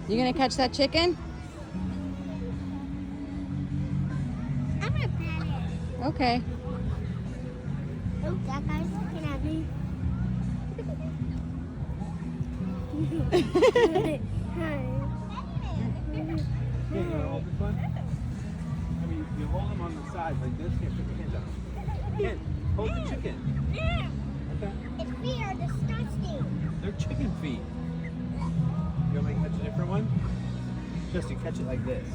You gonna catch that chicken? I'm gonna pat it. Okay. Oh, that guy's looking at me. Yeah, you wanna hold this one? I mean, you hold them on the side like this. Here, put your hands up. Ken, hold the chicken. Okay. Its feet are disgusting. They're chicken feet. You want me to catch a different one? Just to catch it like this.